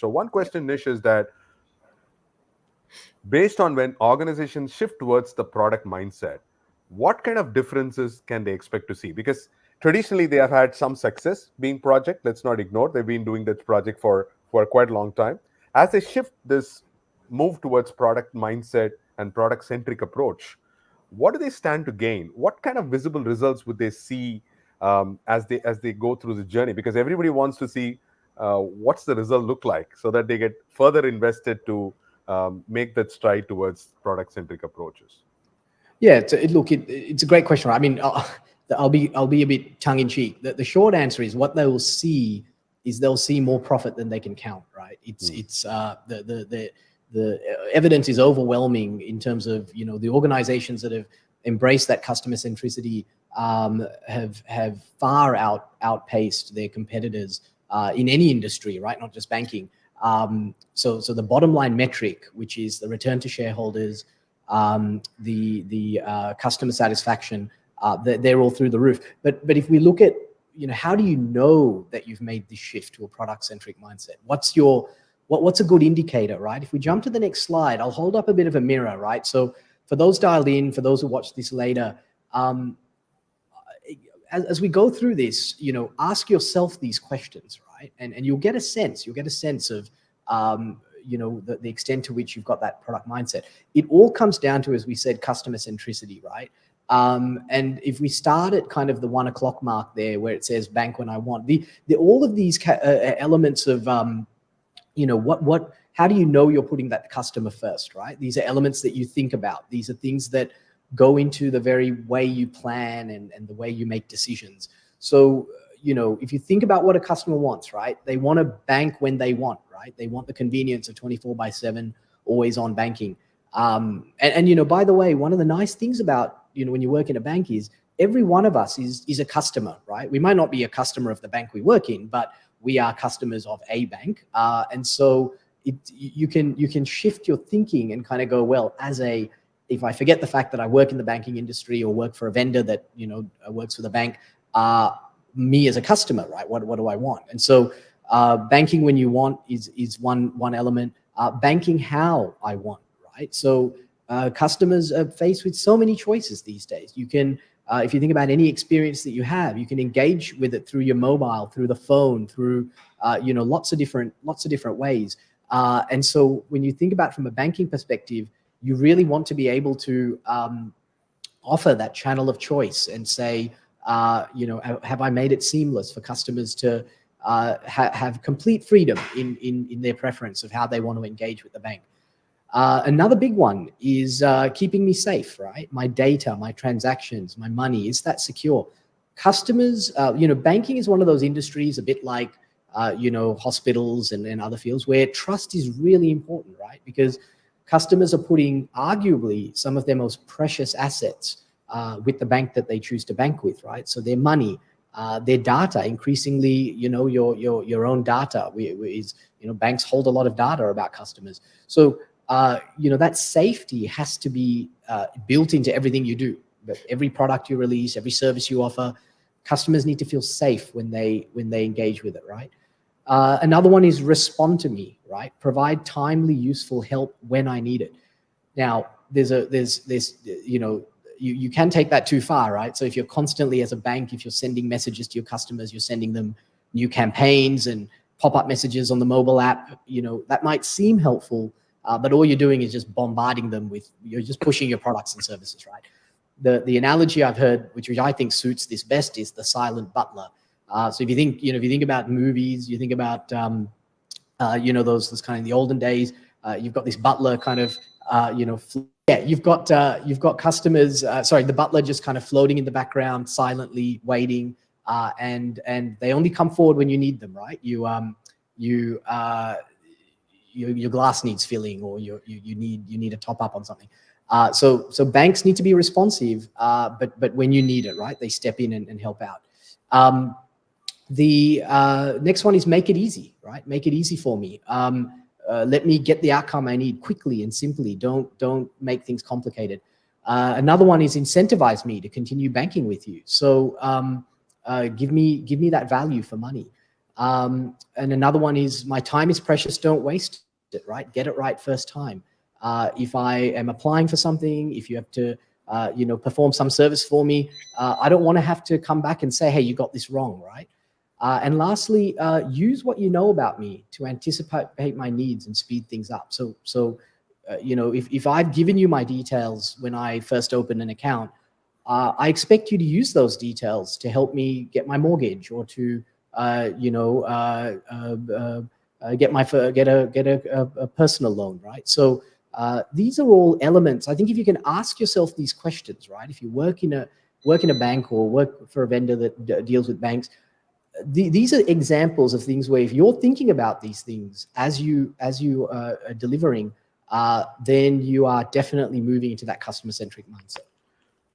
So one question, Nish, is that based on when organizations shift towards the product mindset, what kind of differences can they expect to see? Because traditionally they have had some success being project. Let's not ignore they've been doing this project for quite a long time. As they shift this move towards product mindset and product centric approach, what do they stand to gain? What kind of visible results would they see as they go through the journey? Because everybody wants to see what's the result look like, so that they get further invested to make that stride towards product centric approaches. Yeah, it's a great question. Right? I mean, I'll be a bit tongue in cheek. The short answer is what they will see is they'll see more profit than they can count. Right? It's the evidence is overwhelming in terms of the organizations that have embraced that customer centricity have far outpaced their competitors in any industry, right? Not just banking. So the bottom line metric, which is the return to shareholders, the customer satisfaction, they're all through the roof. But if we look at how do you know that you've made this shift to a product centric mindset? What's a good indicator, right? If we jump to the next slide, I'll hold up a bit of a mirror, right? So for those dialed in, for those who watch this later, as we go through this, ask yourself these questions, right? And you'll get a sense of, the extent to which you've got that product mindset. It all comes down to, as we said, customer centricity, right? And if we start at kind of the 1 o'clock mark there, where it says bank when I want, all of these elements of, how do you know you're putting that customer first, right? These are elements that you think about. These are things that go into the very way you plan and the way you make decisions. So, if you think about what a customer wants, right? They want to bank when they want, right? They want the convenience of 24/7, always on banking. And by the way, one of the nice things about, when you work in a bank is every one of us is a customer, right? We might not be a customer of the bank we work in, but we are customers of a bank. And so you can shift your thinking and kind of go, well, if I forget the fact that I work in the banking industry or work for a vendor that, works for the bank, me as a customer, right? What do I want? And so banking when you want is one element. Banking how I want, right? So customers are faced with so many choices these days. You can, if you think about any experience that you have, you can engage with it through your mobile, through the phone, through lots of different ways. And so when you think about from a banking perspective, you really want to be able to offer that channel of choice and say, have I made it seamless for customers to have complete freedom in their preference of how they want to engage with the bank? Another big one is keeping me safe, right? My data, my transactions, my money, is that secure? Customers, banking is one of those industries a bit like, hospitals and other fields where trust is really important, right? Because customers are putting arguably some of their most precious assets with the bank that they choose to bank with, right? So their money, their data, increasingly, your own data banks hold a lot of data about customers. So, that safety has to be built into everything you do. But every product you release, every service you offer, customers need to feel safe when they engage with it, right? Another one is respond to me, right? Provide timely, useful help when I need it. Now, you can take that too far, right? So if you're constantly, as a bank, if you're sending messages to your customers, you're sending them new campaigns and pop-up messages on the mobile app, that might seem helpful, but all you're doing is just bombarding them you're just pushing your products and services, right? The analogy I've heard, which I think suits this best, is the silent butler. So if you think about movies, you think about, those kind of the olden days, you've got this butler kind of, you've got customers, the butler just kind of floating in the background, silently waiting, and they only come forward when you need them, right? Your glass needs filling, or you need a top up on something. So banks need to be responsive, but when you need it, right, they step in and help out. The next one is make it easy, right? Make it easy for me. Let me get the outcome I need quickly and simply. Don't make things complicated. Another one is incentivize me to continue banking with you. So give me that value for money. And another one is, my time is precious, don't waste it, right? Get it right first time. If I am applying for something, if you have to, perform some service for me, I don't want to have to come back and say, hey, you got this wrong, right? And lastly, use what you know about me to anticipate my needs and speed things up. So if I've given you my details when I first opened an account, I expect you to use those details to help me get my mortgage, or to get a personal loan, right? So these are all elements. I think if you can ask yourself these questions, right? If you work in a bank or work for a vendor that deals with banks, these are examples of things where if you're thinking about these things as you are delivering, then you are definitely moving into that customer-centric mindset.